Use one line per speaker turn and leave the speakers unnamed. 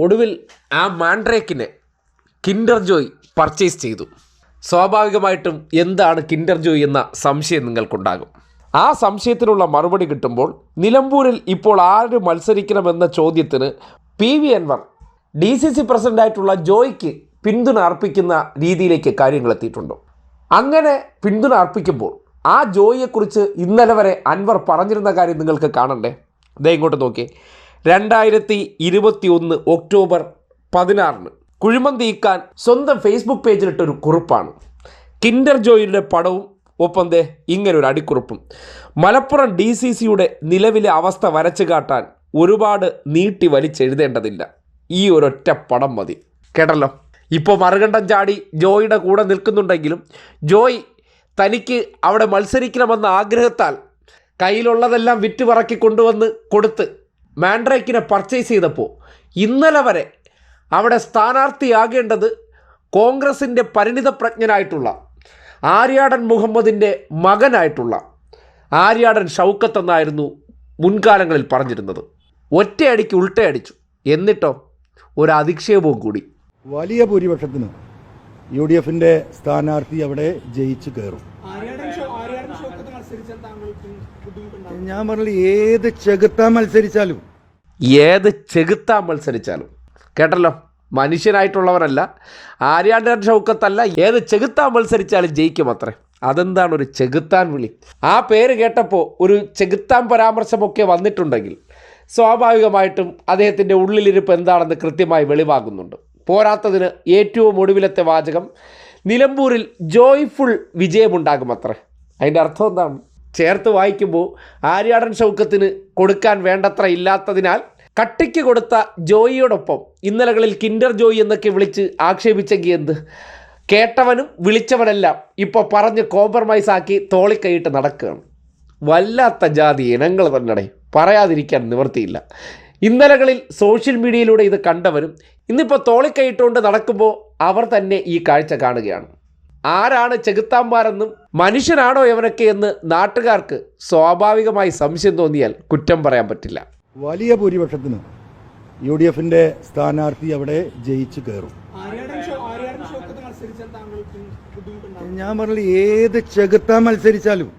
ഒടുവിൽ ആ മാൻഡ്രേക്കിനെ Kinder Joy purchase ചെയ്തു. സ്വാഭാവികമായിട്ടും എന്താണ് കിൻഡർ ജോയ് എന്ന സംശയം നിങ്ങൾക്കുണ്ടാകും. ആ സംശയത്തിനുള്ള മറുപടി കിട്ടുമ്പോൾ നിലമ്പൂരിൽ ഇപ്പോൾ ആര് മത്സരിക്കണമെന്ന ചോദ്യത്തിന് PV അൻവർ DCC പ്രസിഡൻ്റായിട്ടുള്ള ജോയ്ക്ക് പിന്തുണ അർപ്പിക്കുന്ന രീതിയിലേക്ക് കാര്യങ്ങൾ എത്തിയിട്ടുണ്ടോ? അങ്ങനെ പിന്തുണ അർപ്പിക്കുമ്പോൾ ആ ജോയിയെക്കുറിച്ച് ഇന്നലെ വരെ അൻവർ പറഞ്ഞിരുന്ന കാര്യം നിങ്ങൾക്ക് കാണണ്ടേ? ദേ ഇങ്ങോട്ട് നോക്കി. 2021 ഒക്ടോബർ 16 കുഴിമന്തി ഇക്കാൻ സ്വന്തം ഫേസ്ബുക്ക് പേജിലിട്ടൊരു കുറിപ്പാണ്. കിൻഡർ ജോയിയുടെ പടവും ഒപ്പം ദേ ഇങ്ങനൊരു അടിക്കുറിപ്പും. മലപ്പുറം DCCയുടെ നിലവിലെ അവസ്ഥ വരച്ചു കാട്ടാൻ ഒരുപാട് നീട്ടി വലിച്ചെഴുതേണ്ടതില്ല, ഈ ഒരൊറ്റ പടം മതി. കേട്ടല്ലോ, ഇപ്പോൾ മറുകണ്ഠം ചാടി ജോയിയുടെ കൂടെ നിൽക്കുന്നുണ്ടെങ്കിലും ജോയ് തനിക്ക് അവിടെ മത്സരിക്കണമെന്ന ആഗ്രഹത്താൽ കയ്യിലുള്ളതെല്ലാം വിറ്റ് പറക്കി കൊണ്ടുവന്ന് കൊടുത്ത് മാൻഡ്രേക്കിനെ പർച്ചേസ് ചെയ്തപ്പോൾ ഇന്നലെ വരെ അവിടെ സ്ഥാനാർത്ഥിയാകേണ്ടത് കോൺഗ്രസിൻ്റെ പരിണിതപ്രജ്ഞനായിട്ടുള്ള ആര്യാടൻ മുഹമ്മദിൻ്റെ മകനായിട്ടുള്ള ആര്യാടൻ ഷൗക്കത്ത് എന്നായിരുന്നു മുൻകാലങ്ങളിൽ പറഞ്ഞിരുന്നത്. ഒറ്റയടിക്ക് ഉൾട്ടയടിച്ചു. എന്നിട്ടോ ഒരു അധിക്ഷേപവും കൂടി.
വലിയ ഭൂരിപക്ഷത്തിന് UDFിൻ്റെ സ്ഥാനാർത്ഥി അവിടെ ജയിച്ചു കയറും. ഞാൻ പറഞ്ഞില്ല, ഏത് ചെകുത്താൻ മത്സരിച്ചാലും കേട്ടല്ലോ, മനുഷ്യനായിട്ടുള്ളവരല്ല, ആര്യാടൻ ഷൗക്കത്തല്ല, ഏത് ചെകുത്താൻ മത്സരിച്ചാലും ജയിക്കും അത്രേ. അതെന്താണ് ഒരു ചെകുത്താൻ വിളി? ആ പേര് കേട്ടപ്പോൾ ഒരു ചെകുത്താൻ പരാമർശമൊക്കെ വന്നിട്ടുണ്ടെങ്കിൽ സ്വാഭാവികമായിട്ടും അദ്ദേഹത്തിൻ്റെ ഉള്ളിലിരിപ്പ് എന്താണെന്ന് കൃത്യമായി വെളിവാകുന്നുണ്ട്. പോരാത്തതിന് ഏറ്റവും ഒടുവിലത്തെ വാചകം നിലമ്പൂരിൽ ജോയ്ഫുൾ വിജയമുണ്ടാകുമത്രേ. അതിൻ്റെ അർത്ഥം എന്താണ്? ചേർത്ത് വായിക്കുമ്പോൾ ആര്യാടൻ ഷൗക്കത്തിന് കൊടുക്കാൻ വേണ്ടത്ര ഇല്ലാത്തതിനാൽ കട്ടിക്ക് കൊടുത്ത ജോയിയോടൊപ്പം ഇന്നലകളിൽ കിൻഡർ ജോയി എന്നൊക്കെ വിളിച്ച് ആക്ഷേപിച്ചെങ്കിൽ എന്ത്? കേട്ടവനും വിളിച്ചവനെല്ലാം ഇപ്പോൾ പറഞ്ഞ് കോംപ്രമൈസ് ആക്കി തോളിക്കൈയിട്ട് നടക്കുകയാണ്. വല്ലാത്ത ജാതി ഇനങ്ങൾ തന്നെ, പറയാതിരിക്കാൻ നിവൃത്തിയില്ല. ഇന്നലകളിൽ സോഷ്യൽ മീഡിയയിലൂടെ ഇത് കണ്ടവരും ഇന്നിപ്പോൾ തോളിക്കൈയിട്ടുകൊണ്ട് നടക്കുമ്പോൾ അവർ തന്നെ ഈ കാഴ്ച കാണുകയാണ്. ആരാണ് ചെകുത്താന്മാരെന്നും മനുഷ്യനാണോ ഇവനൊക്കെ എന്ന് നാട്ടുകാർക്ക് സ്വാഭാവികമായി സംശയം തോന്നിയാൽ കുറ്റം പറയാൻ പറ്റില്ല. വലിയ ഭൂരിപക്ഷത്തിന് UDFിൻ്റെ സ്ഥാനാർത്ഥി അവിടെ ജയിച്ചു കയറും. ഞാൻ പറഞ്ഞില്ല, ഏത് ചെകുത്താൻ മത്സരിച്ചാലും